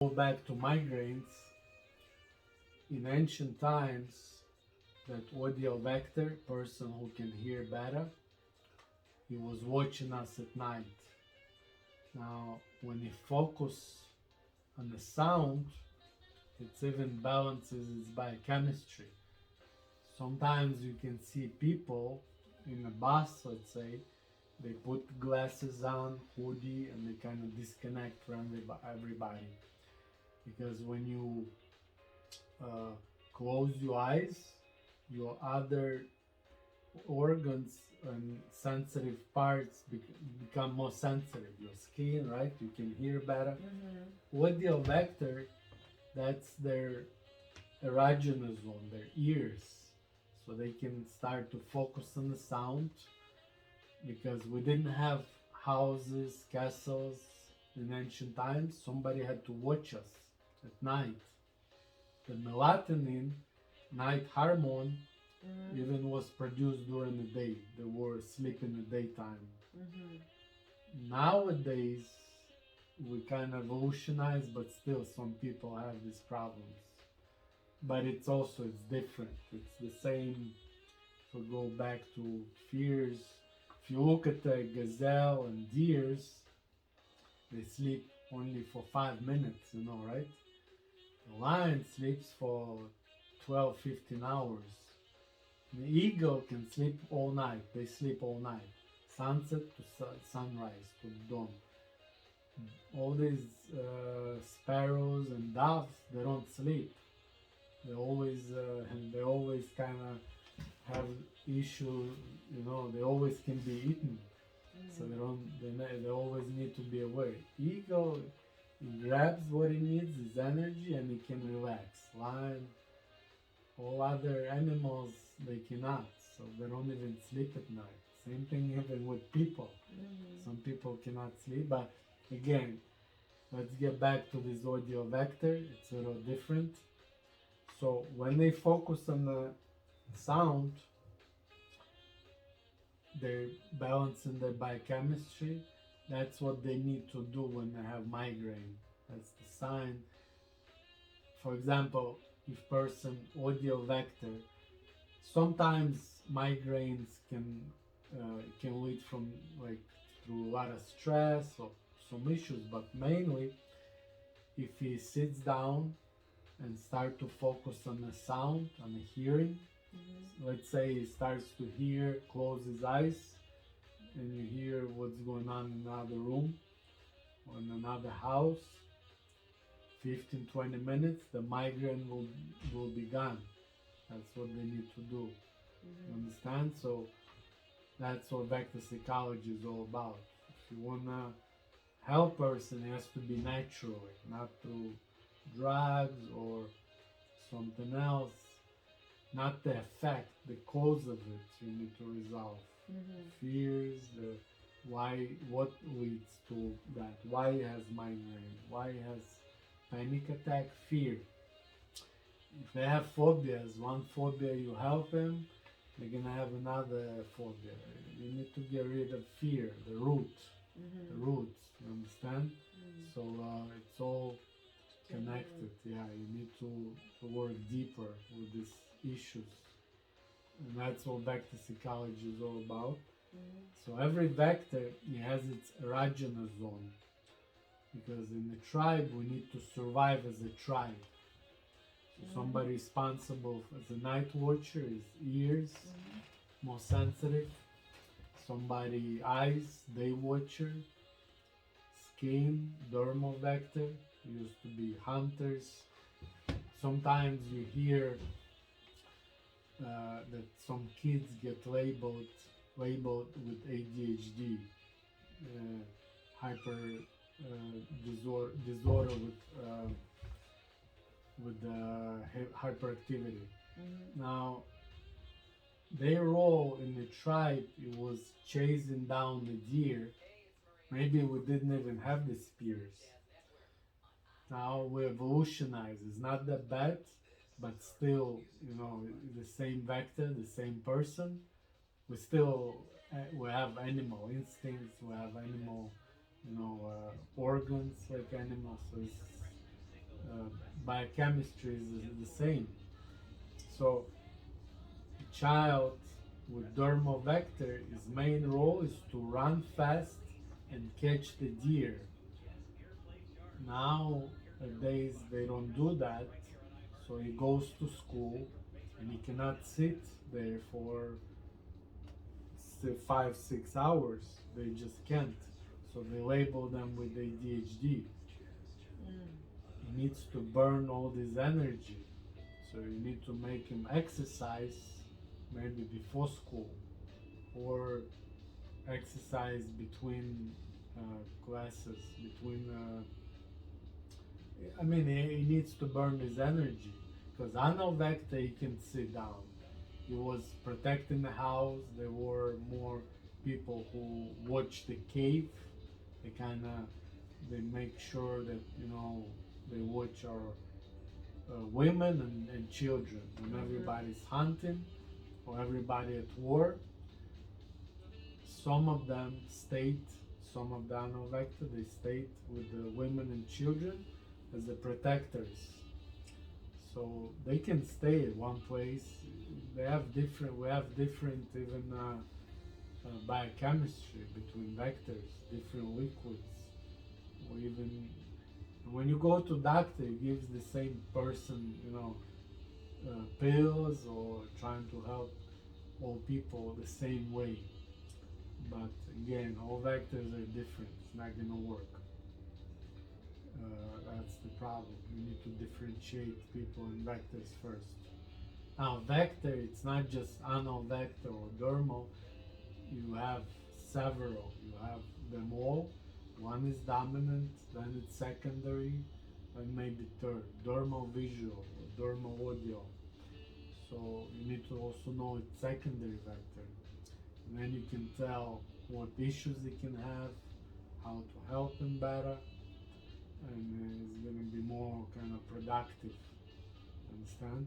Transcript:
Go back to migraines. In ancient times, that audio vector, person who can hear better, he was watching us at night. Now, when he focus on the sound, it even balances its biochemistry. Sometimes you can see people in a bus, let's say, they put glasses on, hoodie, and they kind of disconnect from everybody. Because when you uh, close your eyes, your other organs and sensitive parts become more sensitive. Your skin, right? You can hear better. Audio vector, that's their erogenous zone, their ears, so they can start to focus on the sound. Because we didn't have houses, castles in ancient times, somebody had to watch us at night. The melatonin, night hormone, even was produced during the day. They were asleep in the daytime. Nowadays, we kind of evolutionized, but still some people have these problems. But it's different. It's the same. If we go back to fears, if you look at the gazelle and deers, they sleep only for 5 minutes, right? The lion sleeps for 12, 15 hours. The eagle can sleep all night. They sleep all night. Sunset to sunrise to dawn. All these sparrows and doves, they don't sleep. They always kind of have issue. They always can be eaten. So they always need to be aware. Eagle, he grabs what he needs, his energy, and he can relax. Lion, all other animals, they cannot. So they don't even sleep at night. Same thing even with people. Some people cannot sleep. But again, let's get back to this audio vector. It's a little different. So when they focus on the sound, they're balancing their biochemistry. That's what they need to do when they have migraine. That's the sign. For example, if person audio vector, sometimes migraines can lead from like through a lot of stress or some issues, but mainly if he sits down and start to focus on the sound, on the hearing. Let's say he starts to hear, close his eyes, and you hear what's going on in another room or in another house. 15-20 minutes, the migraine will be gone. That's what they need to do. You understand? So that's what vector psychology is all about. If you wanna help person, it has to be naturally, not through drugs or something else. Not the effect, the cause of it you need to resolve. Fears, what leads to that? Why he has migraine? Why he has panic attack? Fear. If they have phobias, one phobia you help him, they're gonna have another phobia. You need to get rid of fear, the roots. You understand? So it's all connected. Yeah, you need to work deeper with these issues, and that's what vector psychology is all about. So every vector, it has its erogenous zone, because in the tribe we need to survive as a tribe. So somebody responsible as a night watcher is ears, more sensitive. Somebody eyes, day watcher, skin, dermal vector, used to be hunters. Sometimes you hear that some kids get labeled with ADHD, hyper disorder with hyperactivity. Now, their role in the tribe, it was chasing down the deer. Maybe we didn't even have the spears. Now we evolutionized. It's not that bad, but still, the same vector, the same person. We have animal instincts. We have animal, organs like animals. So biochemistry is the same. So a child with dermal vector, his main role is to run fast and catch the deer. Nowadays they don't do that, so he goes to school and he cannot sit there for 5-6 hours. They just can't. So they label them with ADHD. He needs to burn all this energy. So you need to make him exercise maybe before school or exercise between classes, between he needs to burn his energy because Anal Vector he can sit down. He was protecting the house. There were more people who watch the cave. They make sure that they watch our women and children when everybody's hunting or everybody at war. Some of them stayed. Some of the Anal Vector they stayed with the women and children as the protectors. So they can stay at one place. We have different even biochemistry between vectors, different liquids. Or even when you go to doctor, he gives the same person, pills or trying to help all people the same way. But again, all vectors are different. It's not gonna work. That's the problem. You need to differentiate people in vectors first. Now, vector, it's not just anal vector or dermal. You have several. You have them all. One is dominant, then it's secondary, and maybe third. Dermal visual or dermal audial. So you need to also know its secondary vector. And then you can tell what issues it can have, how to help them better, and it's going to be more kind of productive. Understand?